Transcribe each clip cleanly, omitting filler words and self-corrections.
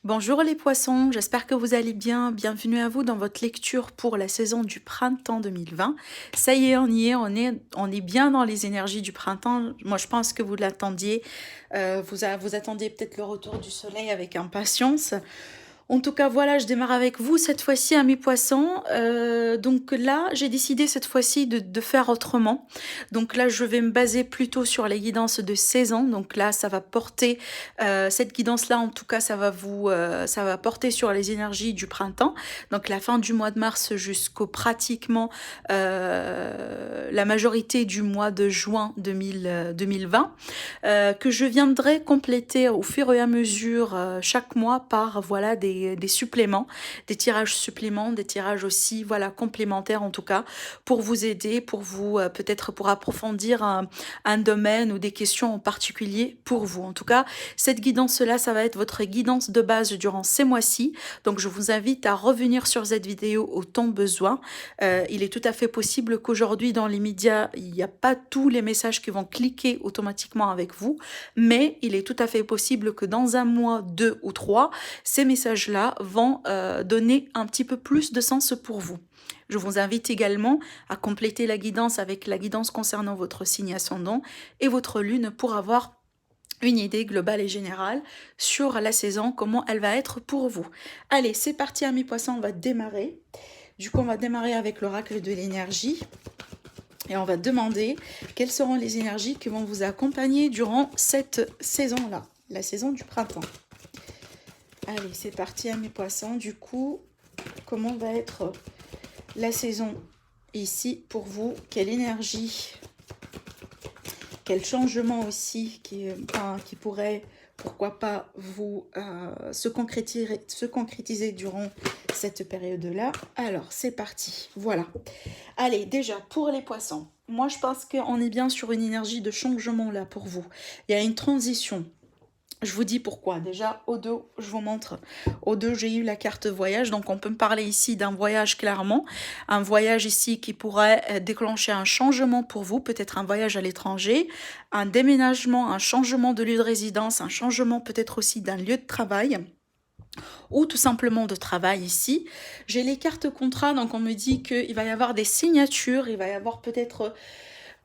Bonjour les poissons, j'espère que vous allez bien. Bienvenue à vous dans votre lecture pour la saison du printemps 2020. Ça y est, on est bien dans les énergies du printemps. Moi, je pense que vous l'attendiez. Vous attendiez peut-être le retour du soleil avec impatience. En tout cas, voilà, je démarre avec vous cette fois-ci, amis poissons. Donc là, j'ai décidé cette fois-ci de faire autrement. Donc là, je vais me baser plutôt sur les guidances de saison. Donc là, ça va porter, cette guidance-là, en tout cas, ça va porter sur les énergies du printemps. Donc la fin du mois de mars jusqu'au pratiquement la majorité du mois de juin 2020, que je viendrai compléter au fur et à mesure chaque mois par voilà des suppléments, des tirages suppléments, des tirages aussi voilà complémentaires en tout cas pour vous aider, pour vous peut-être pour approfondir un domaine ou des questions en particulier pour vous. En tout cas, cette guidance-là, ça va être votre guidance de base durant ces mois-ci. Donc, je vous invite à revenir sur cette vidéo autant besoin. Il est tout à fait possible qu'aujourd'hui, dans les médias, il n'y a pas tous les messages qui vont cliquer automatiquement avec vous, mais il est tout à fait possible que dans un mois, 2 ou 3, ces messages-là vont donner un petit peu plus de sens pour vous. Je vous invite également à compléter la guidance avec la guidance concernant votre signe ascendant et votre lune pour avoir une idée globale et générale sur la saison, comment elle va être pour vous. Allez, c'est parti amis poissons, on va démarrer. Du coup, on va démarrer avec l'oracle de l'énergie. Et on va demander quelles seront les énergies qui vont vous accompagner durant cette saison-là, la saison du printemps. Allez, c'est parti, mes poissons. Du coup, comment va être la saison ici pour vous? Quelle énergie? Quel changement aussi qui pourrait, pourquoi pas, vous se concrétiser durant cette période-là? Alors, c'est parti. Voilà. Allez, déjà, pour les poissons, moi, je pense qu'on est bien sur une énergie de changement là pour vous. Il y a une transition. Je vous dis pourquoi. Déjà, au dos, je vous montre. Au dos, j'ai eu la carte voyage. Donc, on peut me parler ici d'un voyage clairement. Un voyage ici qui pourrait déclencher un changement pour vous. Peut-être un voyage à l'étranger, un déménagement, un changement de lieu de résidence, un changement peut-être aussi d'un lieu de travail ou tout simplement de travail ici. J'ai les cartes contrat, donc on me dit qu'il va y avoir des signatures, il va y avoir peut-être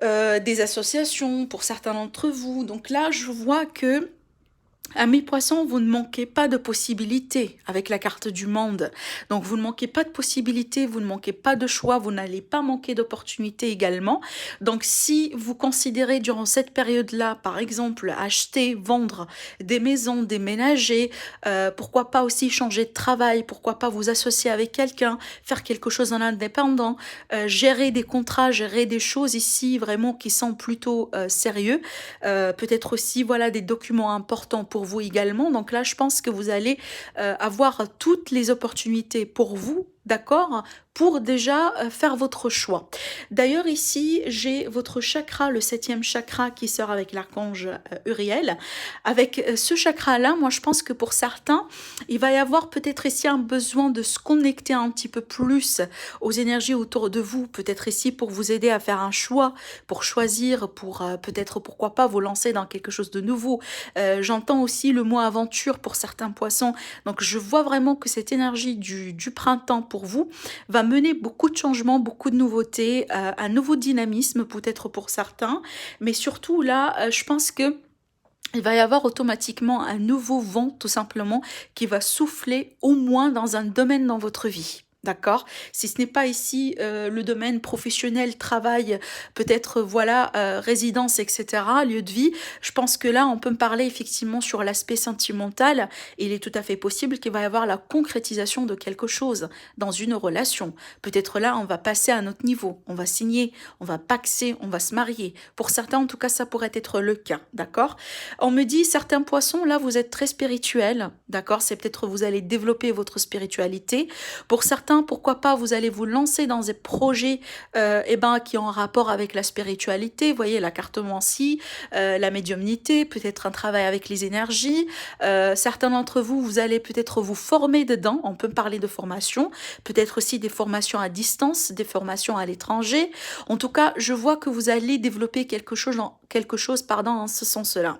des associations pour certains d'entre vous. Donc là, je vois que amis poissons, vous ne manquez pas de possibilités avec la carte du monde. Donc vous ne manquez pas de possibilités, vous ne manquez pas de choix, vous n'allez pas manquer d'opportunités également. Donc si vous considérez durant cette période-là, par exemple, acheter, vendre des maisons, déménager, pourquoi pas aussi changer de travail, pourquoi pas vous associer avec quelqu'un, faire quelque chose en indépendant, gérer des contrats, gérer des choses ici vraiment qui sont plutôt sérieux, peut-être aussi voilà des documents importants pour vous également. Donc là, je pense que vous allez avoir toutes les opportunités pour vous, d'accord, pour déjà faire votre choix. D'ailleurs, ici, j'ai votre chakra, le 7e chakra qui sort avec l'archange Uriel. Avec ce chakra-là, moi, je pense que pour certains, il va y avoir peut-être ici un besoin de se connecter un petit peu plus aux énergies autour de vous, peut-être ici pour vous aider à faire un choix, pour choisir, pour peut-être, pourquoi pas, vous lancer dans quelque chose de nouveau. J'entends aussi le mot aventure pour certains poissons. Donc, je vois vraiment que cette énergie du printemps pour vous va mener beaucoup de changements, beaucoup de nouveautés, un nouveau dynamisme peut-être pour certains. Mais surtout, là, je pense que il va y avoir automatiquement un nouveau vent, tout simplement, qui va souffler au moins dans un domaine dans votre vie. D'accord? Si ce n'est pas ici le domaine professionnel, travail, peut-être voilà, résidence, etc., lieu de vie, je pense que là, on peut me parler effectivement sur l'aspect sentimental. Il est tout à fait possible qu'il va y avoir la concrétisation de quelque chose dans une relation. Peut-être là, on va passer à un autre niveau, on va signer, on va paxer, on va se marier. Pour certains, en tout cas, ça pourrait être le cas. D'accord? On me dit, certains poissons, là, vous êtes très spirituels, d'accord? C'est peut-être vous allez développer votre spiritualité. Pour certains, pourquoi pas, vous allez vous lancer dans des projets qui ont un rapport avec la spiritualité. Vous voyez, la cartomancie, la médiumnité, peut-être un travail avec les énergies. Certains d'entre vous, vous allez peut-être vous former dedans. On peut parler de formation, peut-être aussi des formations à distance, des formations à l'étranger. En tout cas, je vois que vous allez développer quelque chose quelque chose, pardon, en ce sens-là.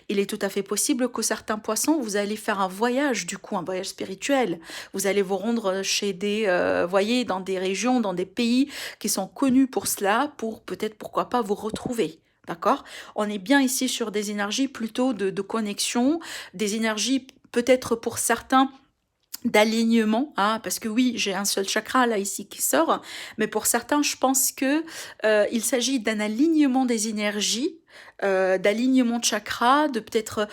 Il est tout à fait possible que certains poissons, vous allez faire un voyage, du coup, un voyage spirituel. Vous allez vous rendre chez des, voyez, dans des régions, dans des pays qui sont connus pour cela, pour peut-être, pourquoi pas, vous retrouver. D'accord? On est bien ici sur des énergies plutôt de connexion, des énergies peut-être pour certains d'alignement, hein, parce que oui, j'ai un seul chakra là ici qui sort, mais pour certains, je pense que il s'agit d'un alignement des énergies, d'alignement de chakra, de peut-être,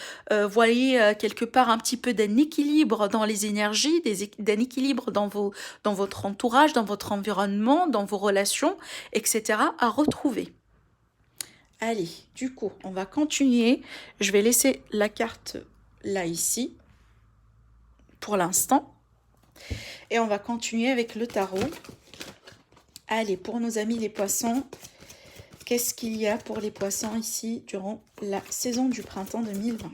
voyez, quelque part un petit peu d'un équilibre dans les énergies, d'un équilibre dans votre entourage, dans votre environnement, dans vos relations, etc. à retrouver. Allez, du coup, on va continuer. Je vais laisser la carte là ici pour l'instant. Et on va continuer avec le tarot. Allez, pour nos amis les poissons, qu'est-ce qu'il y a pour les poissons ici durant la saison du printemps 2020?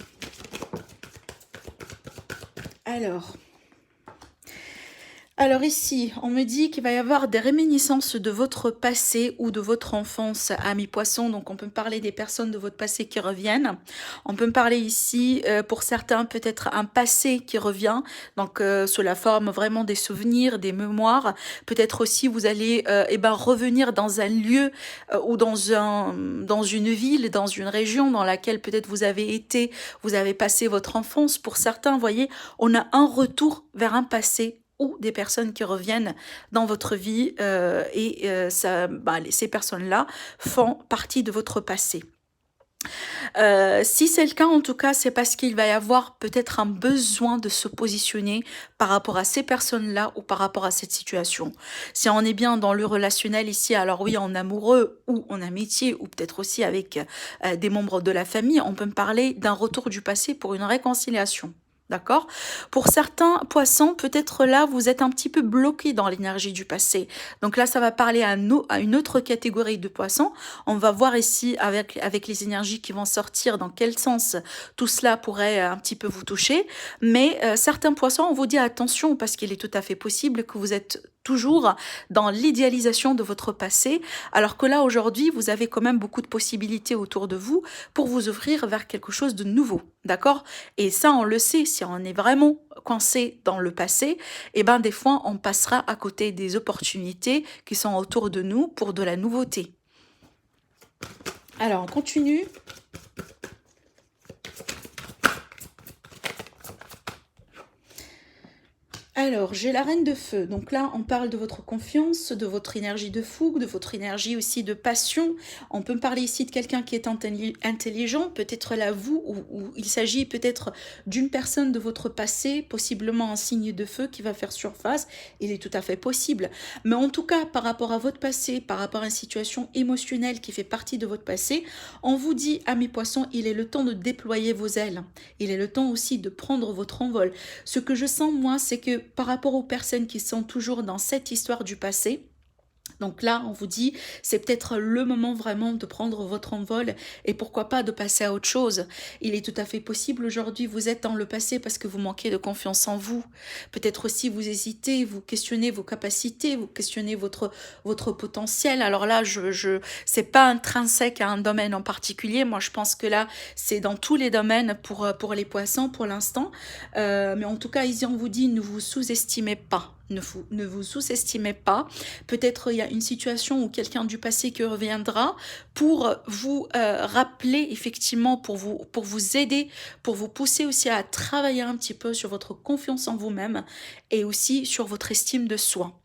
Alors ici, on me dit qu'il va y avoir des réminiscences de votre passé ou de votre enfance, amis poissons. Donc on peut me parler des personnes de votre passé qui reviennent. On peut me parler ici, pour certains, peut-être un passé qui revient, donc sous la forme vraiment des souvenirs, des mémoires. Peut-être aussi vous allez revenir dans un lieu ou dans une ville, dans une région dans laquelle peut-être vous avez été, vous avez passé votre enfance. Pour certains, vous voyez, on a un retour vers un passé ou des personnes qui reviennent dans votre vie ces personnes-là font partie de votre passé. Si c'est le cas, en tout cas, c'est parce qu'il va y avoir peut-être un besoin de se positionner par rapport à ces personnes-là ou par rapport à cette situation. Si on est bien dans le relationnel ici, alors oui, en amoureux ou en amitié ou peut-être aussi avec des membres de la famille, on peut me parler d'un retour du passé pour une réconciliation. D'accord? Pour certains poissons, peut-être là, vous êtes un petit peu bloqué dans l'énergie du passé. Donc là, ça va parler à une autre catégorie de poissons. On va voir ici, avec les énergies qui vont sortir, dans quel sens tout cela pourrait un petit peu vous toucher. Mais certains poissons, on vous dit attention, parce qu'il est tout à fait possible que vous êtes toujours dans l'idéalisation de votre passé, alors que là, aujourd'hui, vous avez quand même beaucoup de possibilités autour de vous pour vous ouvrir vers quelque chose de nouveau, d'accord? Et ça, on le sait, si on est vraiment coincé dans le passé, eh ben, des fois, on passera à côté des opportunités qui sont autour de nous pour de la nouveauté. Alors, on continue. Alors, j'ai la reine de feu. Donc là, on parle de votre confiance, de votre énergie de fougue, de votre énergie aussi de passion. On peut me parler ici de quelqu'un qui est intelligent, peut-être là vous, ou il s'agit peut-être d'une personne de votre passé, possiblement un signe de feu qui va faire surface. Il est tout à fait possible. Mais en tout cas, par rapport à votre passé, par rapport à une situation émotionnelle qui fait partie de votre passé, on vous dit, amis poissons, il est le temps de déployer vos ailes. Il est le temps aussi de prendre votre envol. Ce que je sens, moi, c'est que par rapport aux personnes qui sont toujours dans cette histoire du passé, donc là, on vous dit, c'est peut-être le moment vraiment de prendre votre envol et pourquoi pas de passer à autre chose. Il est tout à fait possible aujourd'hui, vous êtes dans le passé parce que vous manquez de confiance en vous. Peut-être aussi vous hésitez, vous questionnez vos capacités, vous questionnez votre potentiel. Alors là, c'est pas intrinsèque à un domaine en particulier. Moi, je pense que là, c'est dans tous les domaines pour les poissons pour l'instant. Mais en tout cas, ici, on vous dit, ne vous sous-estimez pas. Ne vous sous-estimez pas. Peut-être il y a une situation où quelqu'un du passé qui reviendra pour vous rappeler effectivement, pour vous aider, pour vous pousser aussi à travailler un petit peu sur votre confiance en vous-même et aussi sur votre estime de soi.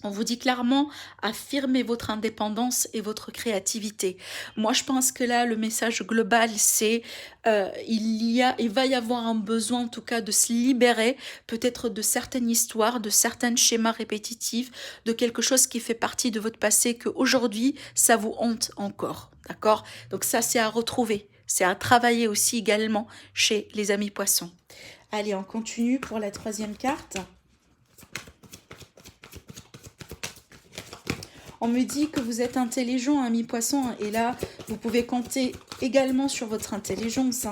On vous dit clairement, affirmez votre indépendance et votre créativité. Moi, je pense que là, le message global, c'est il va y avoir un besoin, en tout cas, de se libérer, peut-être de certaines histoires, de certains schémas répétitifs, de quelque chose qui fait partie de votre passé, qu'aujourd'hui, ça vous hante encore. D'accord? Donc ça, c'est à retrouver. C'est à travailler aussi également chez les amis poissons. Allez, on continue pour la troisième carte. On me dit que vous êtes intelligent, ami poisson, et là, vous pouvez compter également sur votre intelligence.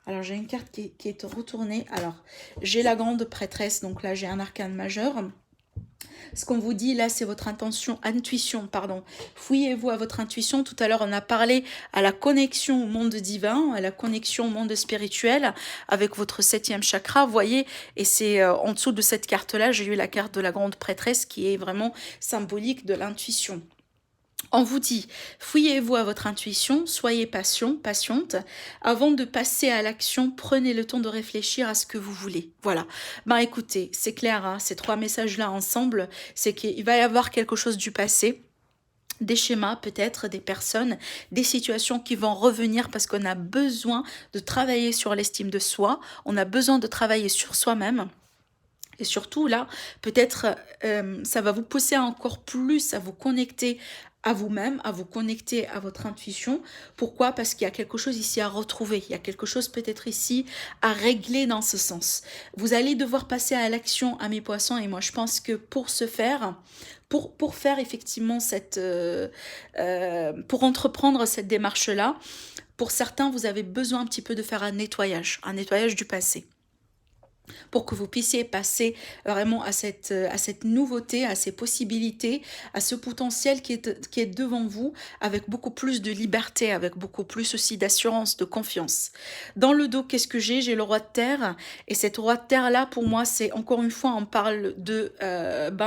Alors, j'ai une carte qui est retournée. Alors, j'ai la grande prêtresse, donc là, j'ai un arcane majeur. Ce qu'on vous dit là, c'est votre intuition, pardon. Fouillez-vous à votre intuition. Tout à l'heure, on a parlé à la connexion au monde divin, à la connexion au monde spirituel, avec votre 7e chakra, vous voyez, et c'est en dessous de cette carte-là, j'ai eu la carte de la grande prêtresse qui est vraiment symbolique de l'intuition. On vous dit, fouillez-vous à votre intuition, soyez patiente. Avant de passer à l'action, prenez le temps de réfléchir à ce que vous voulez. Voilà. Ben écoutez, c'est clair, hein, ces 3 messages-là ensemble, c'est qu'il va y avoir quelque chose du passé, des schémas peut-être, des personnes, des situations qui vont revenir parce qu'on a besoin de travailler sur l'estime de soi, on a besoin de travailler sur soi-même. Et surtout, là, peut-être, ça va vous pousser encore plus à vous connecter à vous-même, à vous connecter à votre intuition. Pourquoi? Parce qu'il y a quelque chose ici à retrouver. Il y a quelque chose peut-être ici à régler dans ce sens. Vous allez devoir passer à l'action, à mes poissons. Et moi, je pense que pour ce faire, pour faire effectivement pour entreprendre cette démarche-là, pour certains, vous avez besoin un petit peu de faire un nettoyage du passé, pour que vous puissiez passer vraiment à cette nouveauté, à ces possibilités, à ce potentiel qui est devant vous, avec beaucoup plus de liberté, avec beaucoup plus aussi d'assurance, de confiance. Dans le dos, qu'est-ce que j'ai? J'ai le roi de terre, et cette roi de terre-là, pour moi, c'est encore une fois, on parle de,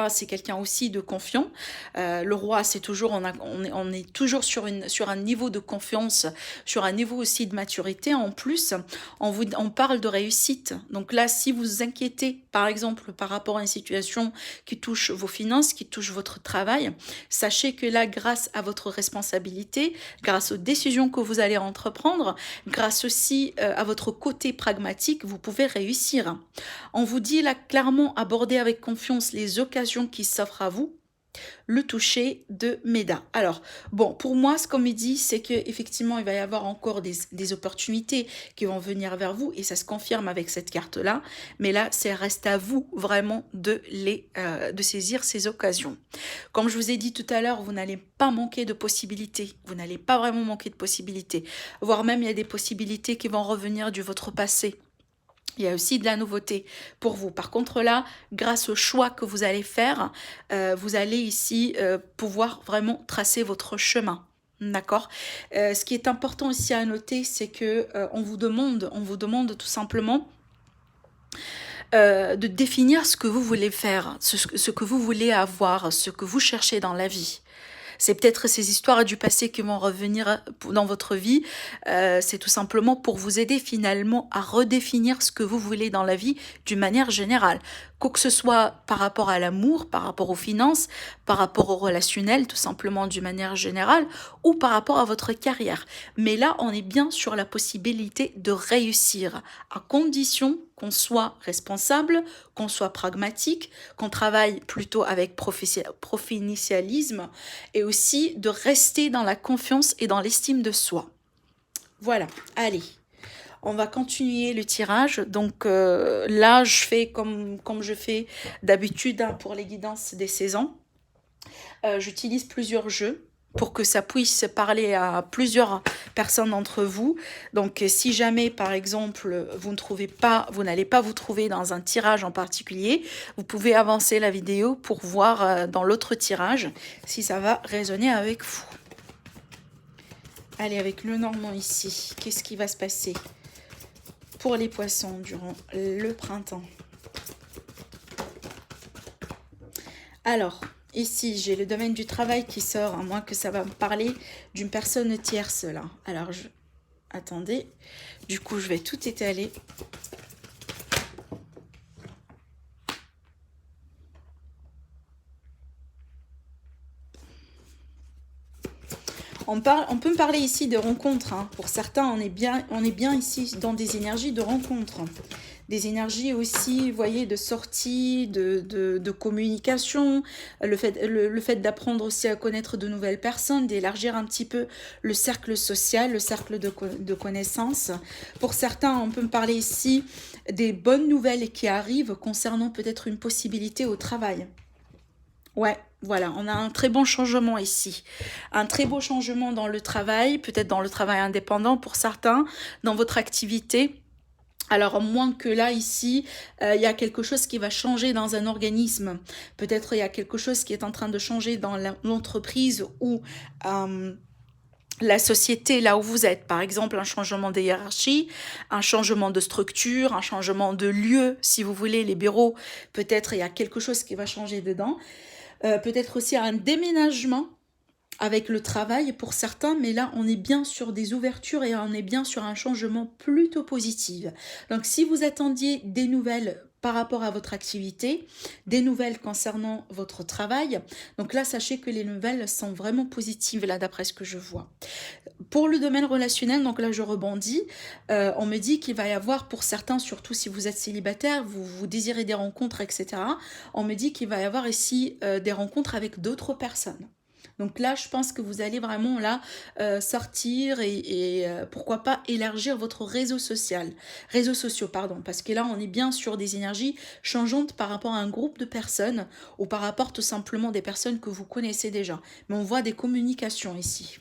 c'est quelqu'un aussi de confiant. Le roi, c'est toujours, on est toujours sur un niveau de confiance, sur un niveau aussi de maturité. En plus, on parle de réussite. Donc là, si vous inquiétez, par exemple, par rapport à une situation qui touche vos finances, qui touche votre travail, sachez que là, grâce à votre responsabilité, grâce aux décisions que vous allez entreprendre, grâce aussi à votre côté pragmatique, vous pouvez réussir. On vous dit là clairement, abordez avec confiance les occasions qui s'offrent à vous. Le toucher de Méda. Alors, bon, pour moi, ce qu'on me dit, c'est qu'effectivement, il va y avoir encore des opportunités qui vont venir vers vous, et ça se confirme avec cette carte-là. Mais là, c'est reste à vous vraiment de saisir ces occasions. Comme je vous ai dit tout à l'heure, vous n'allez pas manquer de possibilités. Vous n'allez pas vraiment manquer de possibilités. Voire même, il y a des possibilités qui vont revenir de votre passé. Il y a aussi de la nouveauté pour vous. Par contre là, grâce au choix que vous allez faire, vous allez ici pouvoir vraiment tracer votre chemin. D'accord. Ce qui est important aussi à noter, c'est que on vous demande tout simplement de définir ce que vous voulez faire, ce que vous voulez avoir, ce que vous cherchez dans la vie. C'est peut-être ces histoires du passé qui vont revenir dans votre vie. C'est tout simplement pour vous aider finalement à redéfinir ce que vous voulez dans la vie d'une manière générale. Quoi que ce soit par rapport à l'amour, par rapport aux finances, par rapport au relationnel, tout simplement d'une manière générale, ou par rapport à votre carrière. Mais là, on est bien sur la possibilité de réussir, à condition qu'on soit responsable, qu'on soit pragmatique, qu'on travaille plutôt avec professionnalisme, et aussi de rester dans la confiance et dans l'estime de soi. Voilà, allez. On va continuer le tirage. Donc là, je fais comme je fais d'habitude pour les guidances des saisons. J'utilise plusieurs jeux pour que ça puisse parler à plusieurs personnes d'entre vous. Donc si jamais, par exemple, vous n'allez pas vous trouver dans un tirage en particulier, vous pouvez avancer la vidéo pour voir dans l'autre tirage si ça va résonner avec vous. Allez, avec le Normand ici, qu'est-ce qui va se passer pour les poissons durant le printemps? Alors, ici, j'ai le domaine du travail qui sort, à moins que ça va me parler d'une personne tierce, là. Alors, attendez. Du coup, je vais tout étaler. On peut me parler ici de rencontres. Hein. Pour certains, on est bien ici dans des énergies de rencontres. Des énergies aussi, vous voyez, de sortie, de communication, le fait d'apprendre aussi à connaître de nouvelles personnes, d'élargir un petit peu le cercle social, le cercle de connaissances. Pour certains, on peut me parler ici des bonnes nouvelles qui arrivent concernant peut-être une possibilité au travail. Ouais, voilà, on a un très bon changement ici. Un très beau changement dans le travail, peut-être dans le travail indépendant pour certains, dans votre activité. Alors, moins que là, ici, il y a quelque chose qui va changer dans un organisme. Peut-être il y a quelque chose qui est en train de changer dans l'entreprise ou la société là où vous êtes. Par exemple, un changement de hiérarchie, un changement de structure, un changement de lieu, si vous voulez, les bureaux. Peut-être il y a quelque chose qui va changer dedans. Peut-être aussi un déménagement avec le travail pour certains, mais là on est bien sur des ouvertures et on est bien sur un changement plutôt positif. Donc si vous attendiez des nouvelles par rapport à votre activité, des nouvelles concernant votre travail, donc là sachez que les nouvelles sont vraiment positives là d'après ce que je vois. Pour le domaine relationnel, donc là je rebondis, on me dit qu'il va y avoir pour certains, surtout si vous êtes célibataire, vous désirez des rencontres, etc. On me dit qu'il va y avoir ici des rencontres avec d'autres personnes. Donc là, je pense que vous allez vraiment là sortir et pourquoi pas élargir votre réseaux sociaux, pardon, parce que là, on est bien sur des énergies changeantes par rapport à un groupe de personnes ou par rapport tout simplement des personnes que vous connaissez déjà. Mais on voit des communications ici.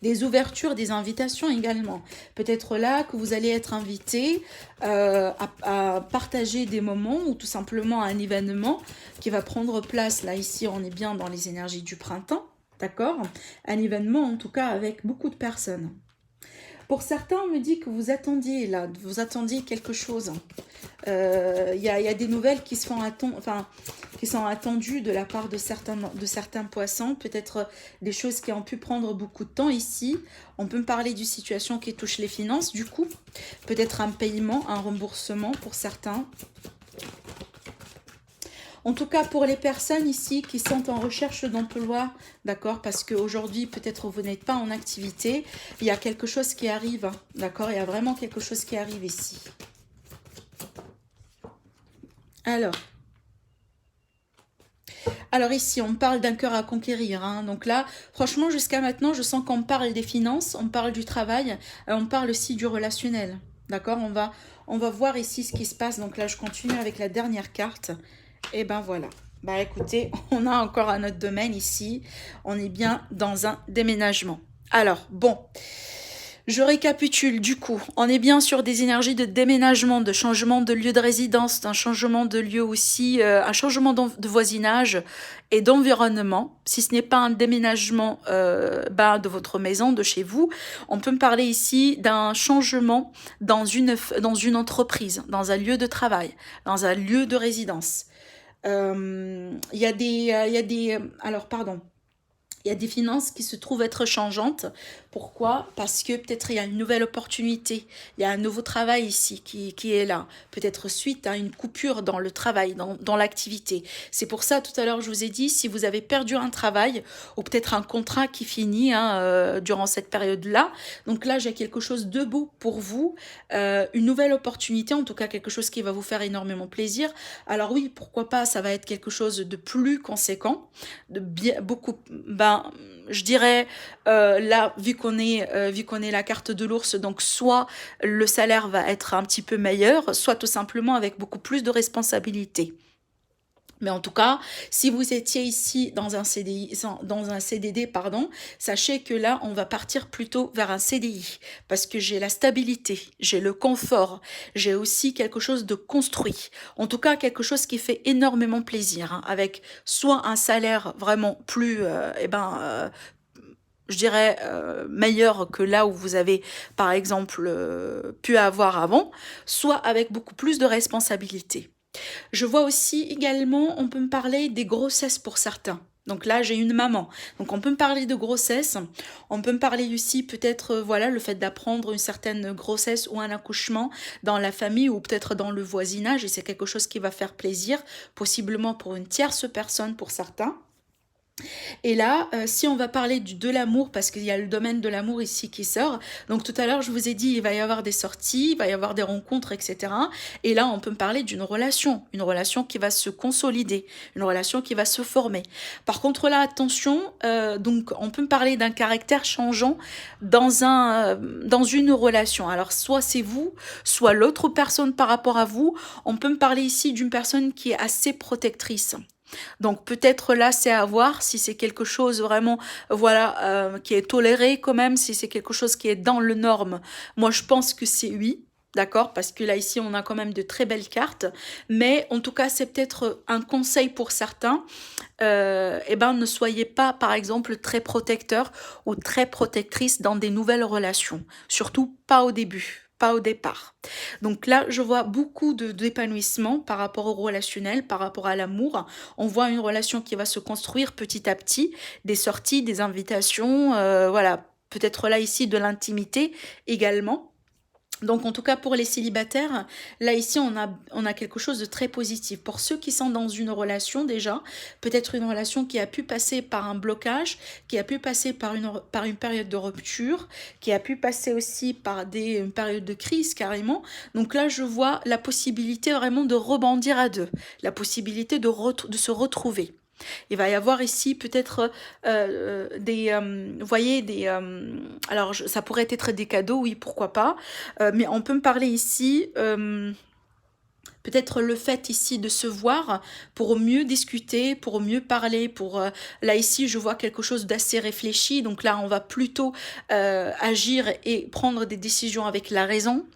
Des ouvertures, des invitations également. Peut-être là que vous allez être invité à partager des moments ou tout simplement un événement qui va prendre place. Là, ici, on est bien dans les énergies du printemps, d'accord? Un événement, en tout cas, avec beaucoup de personnes. Pour certains, on me dit que vous attendiez quelque chose. Il y a des nouvelles qui sont attendues de la part de certains poissons, peut-être des choses qui ont pu prendre beaucoup de temps ici. On peut me parler d'une situation qui touche les finances, du coup, peut-être un paiement, un remboursement pour certains. En tout cas, pour les personnes ici qui sont en recherche d'emploi, d'accord, parce qu'aujourd'hui, peut-être vous n'êtes pas en activité, il y a quelque chose qui arrive, d'accord, il y a vraiment quelque chose qui arrive ici. Alors ici, on parle d'un cœur à conquérir. Hein. Donc là, franchement, jusqu'à maintenant, je sens qu'on parle des finances, on parle du travail, on parle aussi du relationnel. D'accord, on va voir ici ce qui se passe. Donc là, je continue avec la dernière carte. Et ben voilà. Bah écoutez, on a encore un autre domaine ici. On est bien dans un déménagement. Alors, bon. Je récapitule du coup, on est bien sur des énergies de déménagement, de changement de lieu de résidence, d'un changement de lieu aussi, un changement de voisinage et d'environnement. Si ce n'est pas un déménagement de votre maison, de chez vous, on peut me parler ici d'un changement dans une entreprise, dans un lieu de travail, dans un lieu de résidence. Alors pardon. Il y a des finances qui se trouvent être changeantes. Pourquoi? Parce que peut-être il y a une nouvelle opportunité. Il y a un nouveau travail ici qui est là. Peut-être suite à une coupure dans le travail, dans l'activité. C'est pour ça, tout à l'heure, je vous ai dit, si vous avez perdu un travail ou peut-être un contrat qui finit durant cette période-là, donc là, j'ai quelque chose de beau pour vous. Une nouvelle opportunité, en tout cas quelque chose qui va vous faire énormément plaisir. Alors oui, pourquoi pas, ça va être quelque chose de plus conséquent, de bien, beaucoup... je dirais là vu qu'on est la carte de l'ours, donc soit le salaire va être un petit peu meilleur, soit tout simplement avec beaucoup plus de responsabilités. Mais en tout cas, si vous étiez ici dans un CDD, pardon, sachez que là, on va partir plutôt vers un CDI parce que j'ai la stabilité, j'ai le confort, j'ai aussi quelque chose de construit. En tout cas, quelque chose qui fait énormément plaisir, hein, avec soit un salaire vraiment plus, je dirais, meilleur que là où vous avez, par exemple, pu avoir avant, soit avec beaucoup plus de responsabilités. Je vois aussi également, on peut me parler des grossesses pour certains. Donc là, j'ai une maman. Donc on peut me parler de grossesse. On peut me parler aussi peut-être, voilà, le fait d'apprendre une certaine grossesse ou un accouchement dans la famille ou peut-être dans le voisinage. Et c'est quelque chose qui va faire plaisir, possiblement pour une tierce personne pour certains. Et là, si on va parler de l'amour, parce qu'il y a le domaine de l'amour ici qui sort, donc tout à l'heure je vous ai dit il va y avoir des sorties, il va y avoir des rencontres, etc. Et là on peut me parler d'une relation qui va se consolider, une relation qui va se former. Par contre là, attention, donc on peut me parler d'un caractère changeant dans une relation. Alors soit c'est vous, soit l'autre personne par rapport à vous. On peut me parler ici d'une personne qui est assez protectrice. Donc peut-être là c'est à voir si c'est quelque chose vraiment qui est toléré quand même, si c'est quelque chose qui est dans le norme. Moi je pense que c'est oui. d'accord? Parce que là, ici, on a quand même de très belles cartes. Mais en tout cas, c'est peut-être un conseil pour certains. Eh ben, ne soyez pas, par exemple, très protecteur ou très protectrice dans des nouvelles relations. Surtout pas au début, pas au départ. Donc là, je vois beaucoup d'épanouissement par rapport au relationnel, par rapport à l'amour. On voit une relation qui va se construire petit à petit, des sorties, des invitations, voilà. Peut-être là, ici, de l'intimité également. Donc en tout cas pour les célibataires, là ici on a quelque chose de très positif. Pour ceux qui sont dans une relation déjà, peut-être une relation qui a pu passer par un blocage, qui a pu passer par une période de rupture, qui a pu passer aussi par une période de crise carrément. Donc là je vois la possibilité vraiment de rebondir à deux, la possibilité de se retrouver. Il va y avoir ici peut-être vous voyez, alors ça pourrait être des cadeaux, oui, pourquoi pas, mais on peut me parler ici, peut-être le fait ici de se voir pour mieux discuter, pour mieux parler, là ici je vois quelque chose d'assez réfléchi, donc là on va plutôt agir et prendre des décisions avec la raison.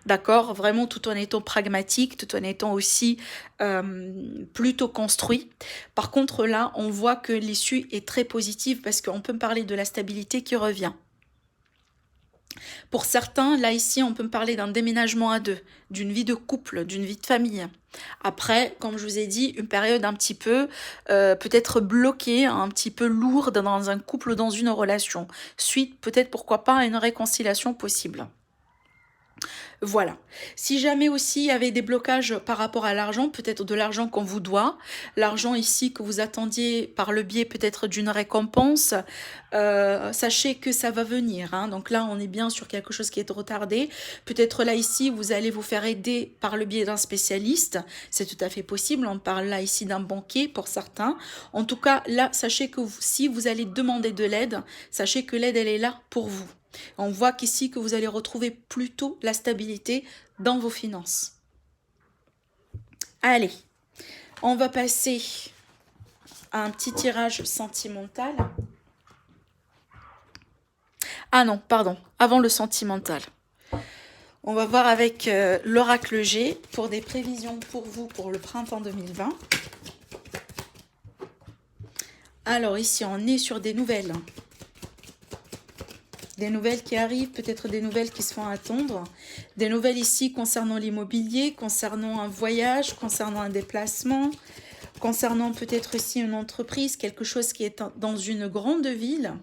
D'accord, vraiment tout en étant pragmatique, tout en étant aussi plutôt construit. Par contre là, on voit que l'issue est très positive parce qu'on peut me parler de la stabilité qui revient. Pour certains, là ici, on peut me parler d'un déménagement à deux, d'une vie de couple, d'une vie de famille. Après, comme je vous ai dit, une période un petit peu peut-être bloquée, un petit peu lourde dans un couple ou dans une relation. Suite, peut-être pourquoi pas, à une réconciliation possible. Voilà. Si jamais aussi il y avait des blocages par rapport à l'argent, peut-être de l'argent qu'on vous doit, l'argent ici que vous attendiez par le biais peut-être d'une récompense, sachez que ça va venir, hein. Donc là, on est bien sur quelque chose qui est retardé. Peut-être là ici, vous allez vous faire aider par le biais d'un spécialiste. C'est tout à fait possible. On parle là ici d'un banquier pour certains. En tout cas, là, sachez que si vous allez demander de l'aide, sachez que l'aide, elle est là pour vous. On voit qu'ici que vous allez retrouver plutôt la stabilité dans vos finances. Allez, on va passer à un petit tirage sentimental. Ah non, pardon, avant le sentimental. On va voir avec l'oracle G pour des prévisions pour vous pour le printemps 2020. Alors ici, on est sur des nouvelles. Des nouvelles qui arrivent, peut-être des nouvelles qui se font attendre. Des nouvelles ici concernant l'immobilier, concernant un voyage, concernant un déplacement, concernant peut-être aussi une entreprise, quelque chose qui est dans une grande ville.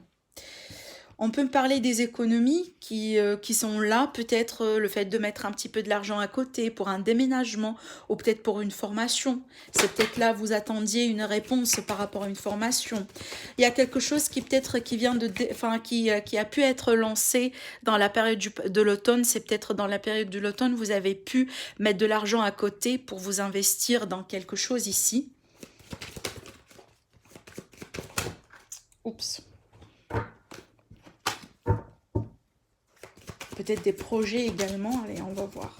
On peut me parler des économies qui sont là, peut-être le fait de mettre un petit peu de l'argent à côté pour un déménagement ou peut-être pour une formation. C'est peut-être là vous attendiez une réponse par rapport à une formation. Il y a quelque chose qui peut-être qui vient qui a pu être lancé dans la période de l'automne. C'est peut-être dans la période de l'automne vous avez pu mettre de l'argent à côté pour vous investir dans quelque chose ici. Oups. Peut-être des projets également. Allez, on va voir.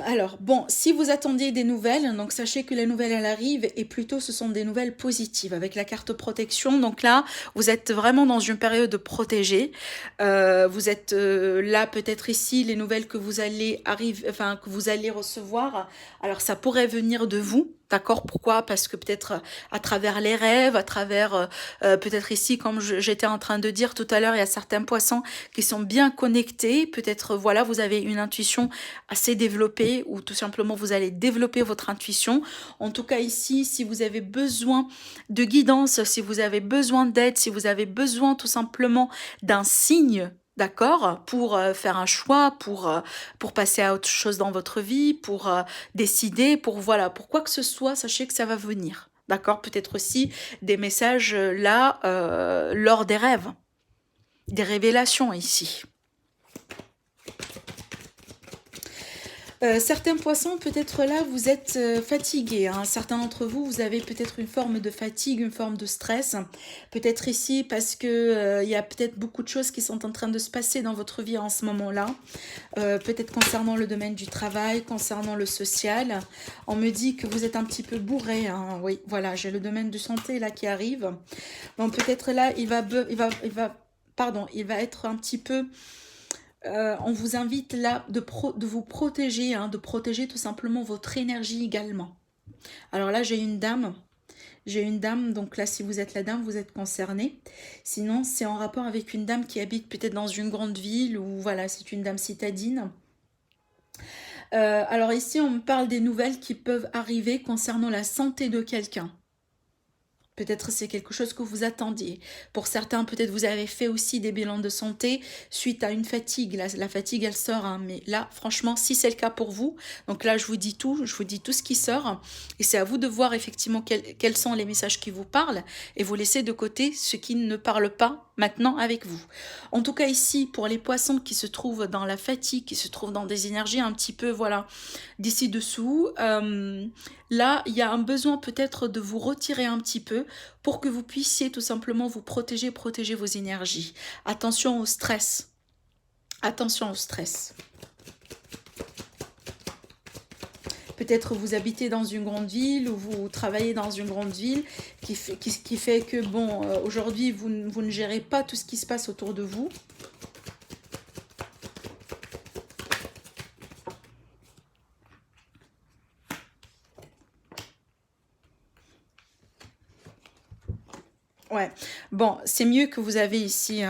Alors, bon, si vous attendiez des nouvelles, donc sachez que les nouvelles, elles arrivent et plutôt ce sont des nouvelles positives avec la carte protection. Donc là, vous êtes vraiment dans une période protégée. Vous êtes là, peut-être ici, les nouvelles que vous allez que vous allez recevoir. Alors, ça pourrait venir de vous. D'accord? Pourquoi? Parce que peut-être à travers les rêves, à travers peut-être ici, comme j'étais en train de dire tout à l'heure, il y a certains poissons qui sont bien connectés. Peut-être, voilà, vous avez une intuition assez développée ou tout simplement vous allez développer votre intuition. En tout cas ici, si vous avez besoin de guidance, si vous avez besoin d'aide, si vous avez besoin tout simplement d'un signe, d'accord, pour faire un choix, pour passer à autre chose dans votre vie, pour décider, pour quoi que ce soit, sachez que ça va venir. D'accord, peut-être aussi des messages là lors des rêves, des révélations ici. Certains poissons, peut-être là, vous êtes fatigués, hein. Certains d'entre vous, vous avez peut-être une forme de fatigue, une forme de stress. Peut-être ici parce que il y a peut-être beaucoup de choses qui sont en train de se passer dans votre vie en ce moment-là. Peut-être concernant le domaine du travail, concernant le social. On me dit que vous êtes un petit peu bourré, hein. Oui, voilà, j'ai le domaine de santé là qui arrive. Donc peut-être là, il va être un petit peu on vous invite là de vous protéger, hein, de protéger tout simplement votre énergie également. Alors là, j'ai une dame, donc là, si vous êtes la dame, vous êtes concerné. Sinon, c'est en rapport avec une dame qui habite peut-être dans une grande ville ou voilà, c'est une dame citadine. Alors ici, on me parle des nouvelles qui peuvent arriver concernant la santé de quelqu'un. Peut-être c'est quelque chose que vous attendiez. Pour certains, peut-être vous avez fait aussi des bilans de santé suite à une fatigue. La fatigue, elle sort, hein. Mais là, franchement, si c'est le cas pour vous, donc là, je vous dis tout ce qui sort. Et c'est à vous de voir effectivement quels sont les messages qui vous parlent et vous laissez de côté ce qui ne parle pas maintenant avec vous. En tout cas, ici, pour les poissons qui se trouvent dans la fatigue, qui se trouvent dans des énergies un petit peu, voilà, d'ici dessous, là, il y a un besoin peut-être de vous retirer un petit peu pour que vous puissiez tout simplement vous protéger, protéger vos énergies. Attention au stress. Attention au stress. Peut-être vous habitez dans une grande ville ou vous travaillez dans une grande ville qui fait que, bon, aujourd'hui, vous ne gérez pas tout ce qui se passe autour de vous. Ouais, bon, c'est mieux que vous avez ici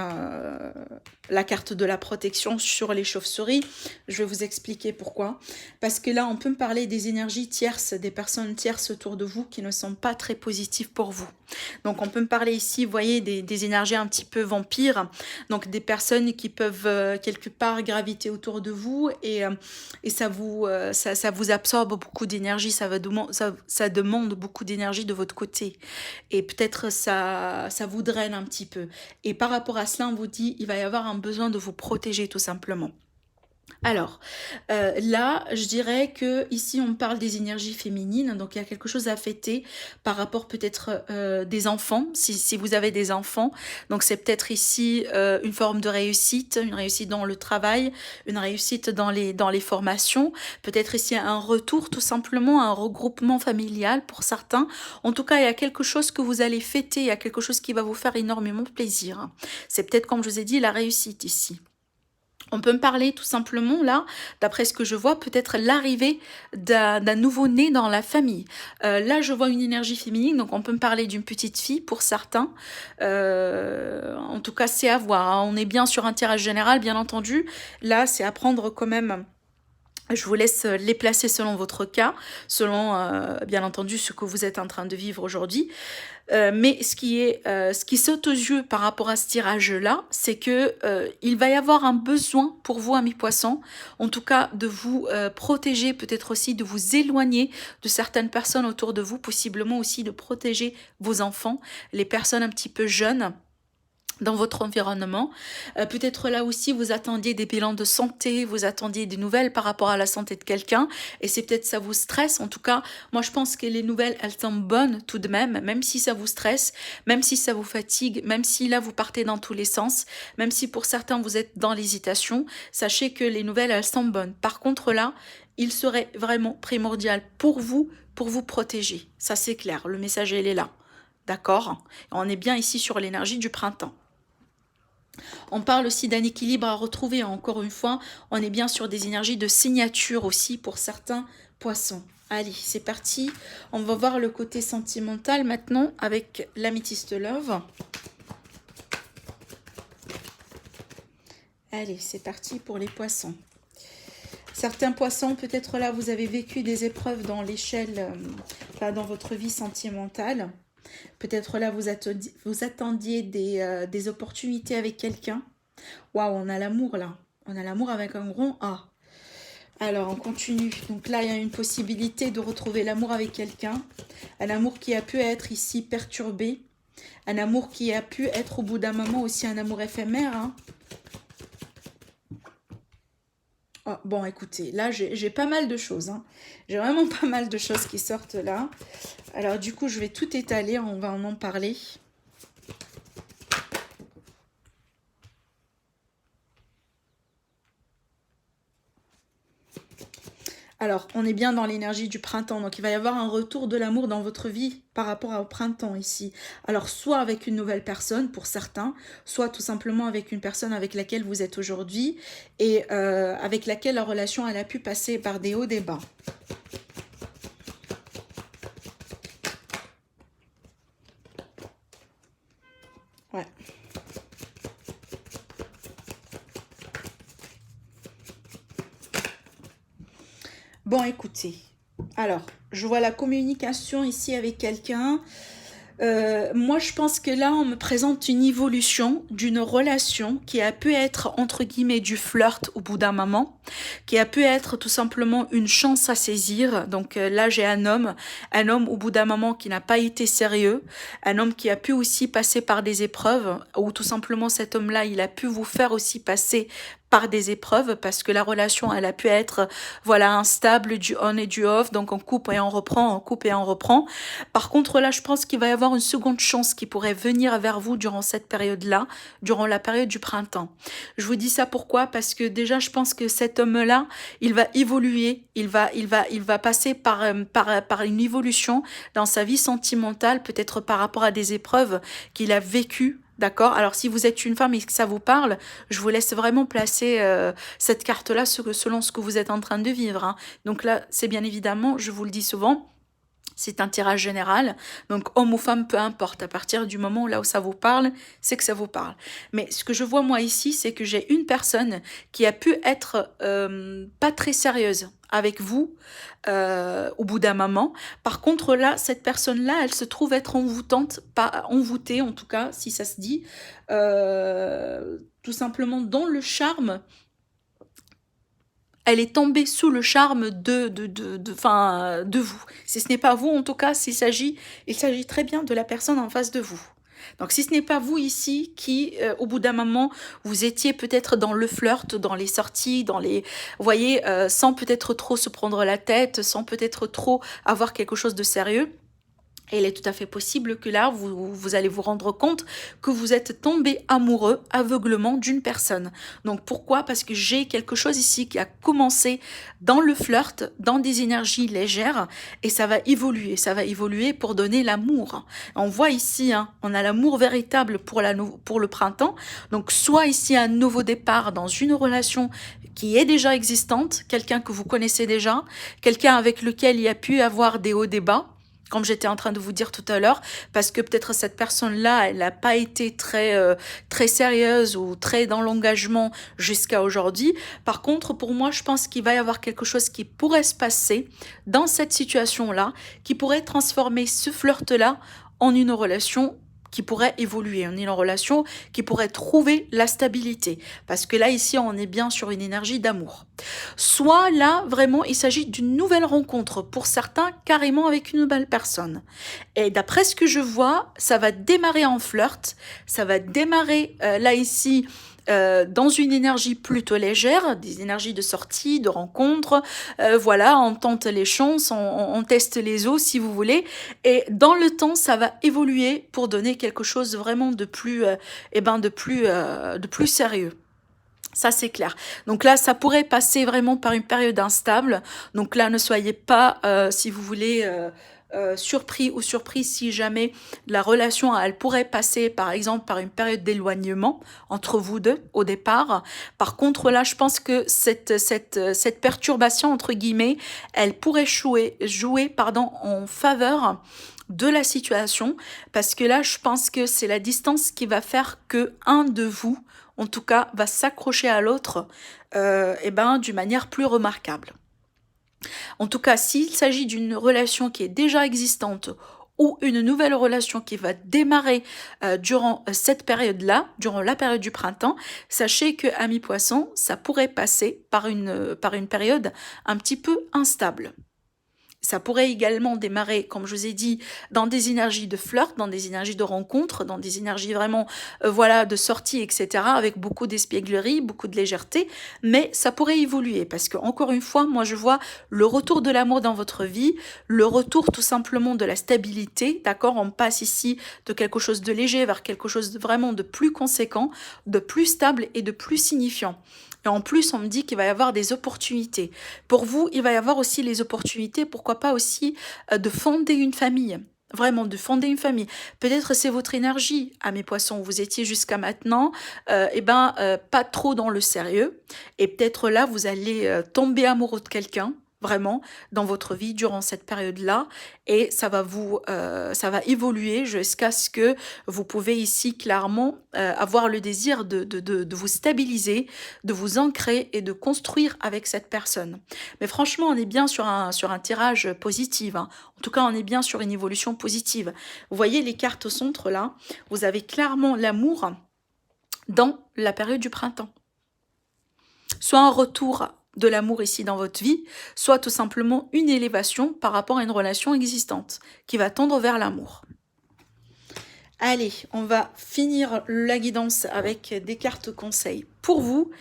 la carte de la protection sur les chauves-souris. Je vais vous expliquer pourquoi. Parce que là, on peut me parler des énergies tierces, des personnes tierces autour de vous qui ne sont pas très positives pour vous. Donc, on peut me parler ici, vous voyez, des énergies un petit peu vampires. Donc, des personnes qui peuvent quelque part graviter autour de vous et ça vous absorbe beaucoup d'énergie. Ça demande beaucoup d'énergie de votre côté. Et peut-être ça vous draine un petit peu. Et par rapport à cela, on vous dit, il va y avoir un besoin de vous protéger tout simplement. Alors, là, je dirais que ici on parle des énergies féminines, donc il y a quelque chose à fêter par rapport peut-être des enfants, si vous avez des enfants. Donc c'est peut-être ici une forme de réussite, une réussite dans le travail, une réussite dans les formations, peut-être ici un retour tout simplement, un regroupement familial pour certains. En tout cas, il y a quelque chose que vous allez fêter, il y a quelque chose qui va vous faire énormément plaisir. C'est peut-être, comme je vous ai dit, la réussite ici. On peut me parler tout simplement, là, d'après ce que je vois, peut-être l'arrivée d'un nouveau-né dans la famille. Là, je vois une énergie féminine, donc on peut me parler d'une petite fille pour certains. En tout cas, c'est à voir, hein. On est bien sur un tirage général, bien entendu. Là, c'est à prendre quand même. Je vous laisse les placer selon votre cas, selon, bien entendu, ce que vous êtes en train de vivre aujourd'hui. Mais ce qui saute aux yeux par rapport à ce tirage-là, c'est que il va y avoir un besoin pour vous, amis poissons, en tout cas de vous protéger, peut-être aussi de vous éloigner de certaines personnes autour de vous, possiblement aussi de protéger vos enfants, les personnes un petit peu jeunes dans votre environnement. Peut-être là aussi, vous attendiez des bilans de santé, vous attendiez des nouvelles par rapport à la santé de quelqu'un, et c'est peut-être ça vous stresse. En tout cas, moi je pense que les nouvelles, elles sont bonnes tout de même si ça vous stresse, même si ça vous fatigue, même si là vous partez dans tous les sens, même si pour certains vous êtes dans l'hésitation, sachez que les nouvelles, elles sont bonnes. Par contre là, il serait vraiment primordial pour vous protéger. Ça c'est clair, le message il est là. D'accord? On est bien ici sur l'énergie du printemps. On parle aussi d'un équilibre à retrouver. Encore une fois, on est bien sur des énergies de signature aussi pour certains poissons. Allez, c'est parti. On va voir le côté sentimental maintenant avec l'améthyste love. Allez, c'est parti pour les poissons. Certains poissons, peut-être là, vous avez vécu des épreuves dans l'échelle, dans votre vie sentimentale. Peut-être là, vous attendiez des opportunités avec quelqu'un. Waouh, on a l'amour là. On a l'amour avec un grand A. Alors, on continue. Donc là, il y a une possibilité de retrouver l'amour avec quelqu'un. Un amour qui a pu être ici perturbé. Un amour qui a pu être au bout d'un moment aussi un amour éphémère. Hein. Oh, bon, écoutez, là, j'ai pas mal de choses, hein. J'ai vraiment pas mal de choses qui sortent là. Alors, du coup, je vais tout étaler, on va en parler. Alors, on est bien dans l'énergie du printemps, donc il va y avoir un retour de l'amour dans votre vie par rapport au printemps ici. Alors, soit avec une nouvelle personne pour certains, soit tout simplement avec une personne avec laquelle vous êtes aujourd'hui et avec laquelle la relation elle a pu passer par des hauts, des bas. Ouais. Bon, écoutez, alors, je vois la communication ici avec quelqu'un. Moi, je pense que là, on me présente une évolution d'une relation qui a pu être, entre guillemets, du flirt au bout d'un moment, qui a pu être tout simplement une chance à saisir. Donc là, j'ai un homme au bout d'un moment qui n'a pas été sérieux, un homme qui a pu aussi passer par des épreuves, ou tout simplement cet homme-là, il a pu vous faire aussi passer par des épreuves parce que la relation elle a pu être voilà instable, du on et du off, donc on coupe et on reprend, on coupe et on reprend. Par contre là je pense qu'il va y avoir une seconde chance qui pourrait venir vers vous durant cette période-là, durant la période du printemps. Je vous dis ça pourquoi? Parce que déjà je pense que cet homme-là il va évoluer, il va passer par une évolution dans sa vie sentimentale, peut-être par rapport à des épreuves qu'il a vécues. D'accord? Alors, si vous êtes une femme et que ça vous parle, je vous laisse vraiment placer cette carte-là selon ce que vous êtes en train de vivre, hein. Donc là, c'est bien évidemment, je vous le dis souvent, c'est un tirage général, donc homme ou femme, peu importe. À partir du moment là où ça vous parle, c'est que ça vous parle. Mais ce que je vois moi ici, c'est que j'ai une personne qui a pu être pas très sérieuse avec vous au bout d'un moment. Par contre là, cette personne-là, elle se trouve être envoûtante, pas envoûtée en tout cas, si ça se dit, tout simplement dans le charme. Elle est tombée sous le charme de vous. Si ce n'est pas vous, en tout cas, il s'agit très bien de la personne en face de vous. Donc, si ce n'est pas vous ici qui, au bout d'un moment, vous étiez peut-être dans le flirt, dans les sorties, vous voyez, sans peut-être trop se prendre la tête, sans peut-être trop avoir quelque chose de sérieux. Et il est tout à fait possible que là, vous allez vous rendre compte que vous êtes tombé amoureux aveuglement d'une personne. Donc pourquoi? Parce que j'ai quelque chose ici qui a commencé dans le flirt, dans des énergies légères, et ça va évoluer pour donner l'amour. On voit ici, hein, on a l'amour véritable pour le printemps. Donc soit ici un nouveau départ dans une relation qui est déjà existante, quelqu'un que vous connaissez déjà, quelqu'un avec lequel il y a pu avoir des hauts, des bas, comme j'étais en train de vous dire tout à l'heure, parce que peut-être cette personne-là, elle n'a pas été très sérieuse ou très dans l'engagement jusqu'à aujourd'hui. Par contre, pour moi, je pense qu'il va y avoir quelque chose qui pourrait se passer dans cette situation-là, qui pourrait transformer ce flirt-là en une relation qui pourrait évoluer, en une relation qui pourrait trouver la stabilité. Parce que là, ici, on est bien sur une énergie d'amour. Soit là, vraiment, il s'agit d'une nouvelle rencontre, pour certains, carrément avec une nouvelle personne. Et d'après ce que je vois, ça va démarrer en flirt, ça va démarrer là, ici, dans une énergie plutôt légère, des énergies de sortie, de rencontre, voilà, on tente les chances, on teste les eaux si vous voulez, et dans le temps ça va évoluer pour donner quelque chose vraiment de plus, de plus sérieux. Ça, c'est clair. Donc là, ça pourrait passer vraiment par une période instable. Donc là, ne soyez pas, si vous voulez, surpris ou surprise si jamais la relation, elle pourrait passer, par exemple, par une période d'éloignement entre vous deux au départ. Par contre, là, je pense que cette perturbation, entre guillemets, elle pourrait jouer en faveur de la situation, parce que là, je pense que c'est la distance qui va faire que un de vous, en tout cas, va s'accrocher à l'autre d'une manière plus remarquable. En tout cas, s'il s'agit d'une relation qui est déjà existante ou une nouvelle relation qui va démarrer durant cette période-là, durant la période du printemps, sachez que, amis poissons, ça pourrait passer par une période un petit peu instable. Ça pourrait également démarrer, comme je vous ai dit, dans des énergies de flirt, dans des énergies de rencontre, dans des énergies vraiment, voilà, de sortie, etc., avec beaucoup d'espièglerie, beaucoup de légèreté, mais ça pourrait évoluer, parce que, encore une fois, moi je vois le retour de l'amour dans votre vie, le retour tout simplement de la stabilité, d'accord? On passe ici de quelque chose de léger vers quelque chose de vraiment de plus conséquent, de plus stable et de plus signifiant. Et en plus, on me dit qu'il va y avoir des opportunités. Pour vous, il va y avoir aussi les opportunités, pourquoi pas aussi, de fonder une famille. Vraiment, de fonder une famille. Peut-être c'est votre énergie, à mes poissons. Vous étiez jusqu'à maintenant, pas trop dans le sérieux. Et peut-être là, vous allez tomber amoureux de quelqu'un, vraiment, dans votre vie durant cette période-là. Et ça va évoluer jusqu'à ce que vous pouvez ici clairement avoir le désir de vous stabiliser, de vous ancrer et de construire avec cette personne. Mais franchement, on est bien sur un tirage positif, hein. En tout cas, on est bien sur une évolution positive. Vous voyez les cartes au centre là, vous avez clairement l'amour dans la période du printemps. Soit un retour de l'amour ici dans votre vie, soit tout simplement une élévation par rapport à une relation existante qui va tendre vers l'amour. Allez, on va finir la guidance avec des cartes conseils pour vous.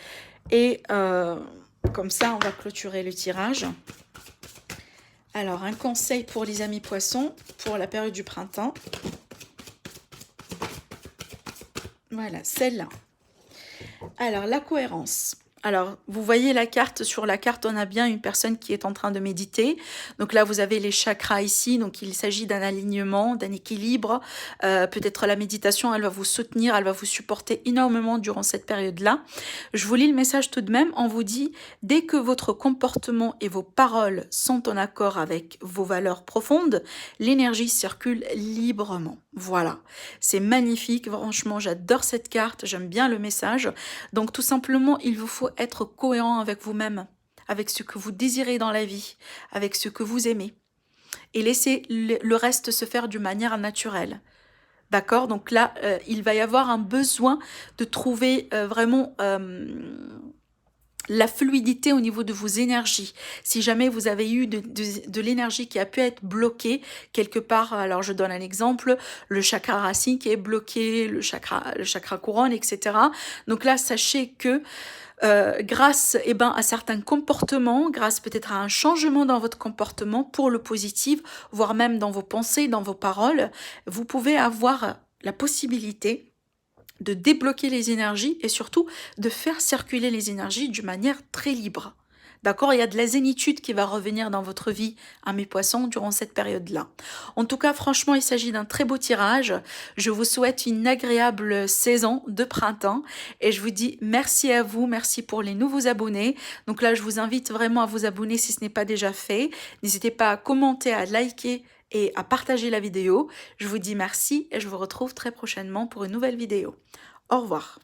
Et comme ça, on va clôturer le tirage. Alors, un conseil pour les amis poissons pour la période du printemps. Voilà, celle-là. Alors, la cohérence. Alors, vous voyez la carte, sur la carte, on a bien une personne qui est en train de méditer. Donc là, vous avez les chakras ici, donc il s'agit d'un alignement, d'un équilibre. Peut-être la méditation, elle va vous soutenir, elle va vous supporter énormément durant cette période-là. Je vous lis le message tout de même, on vous dit, dès que votre comportement et vos paroles sont en accord avec vos valeurs profondes, l'énergie circule librement. Voilà, c'est magnifique, franchement, j'adore cette carte, j'aime bien le message. Donc tout simplement, il vous faut être cohérent avec vous-même, avec ce que vous désirez dans la vie, avec ce que vous aimez. Et laissez le reste se faire d'une manière naturelle. D'accord? Donc là, il va y avoir un besoin de trouver vraiment la fluidité au niveau de vos énergies. Si jamais vous avez eu de l'énergie qui a pu être bloquée quelque part, alors je donne un exemple, le chakra racine qui est bloqué, le chakra couronne, etc. Donc là, sachez que grâce à certains comportements, grâce peut-être à un changement dans votre comportement pour le positif, voire même dans vos pensées, dans vos paroles, vous pouvez avoir la possibilité de débloquer les énergies et surtout de faire circuler les énergies d'une manière très libre. D'accord? Il y a de la zénitude qui va revenir dans votre vie, à mes poissons, durant cette période-là. En tout cas, franchement, il s'agit d'un très beau tirage. Je vous souhaite une agréable saison de printemps et je vous dis merci à vous, merci pour les nouveaux abonnés. Donc là, je vous invite vraiment à vous abonner si ce n'est pas déjà fait. N'hésitez pas à commenter, à liker et à partager la vidéo. Je vous dis merci et je vous retrouve très prochainement pour une nouvelle vidéo. Au revoir.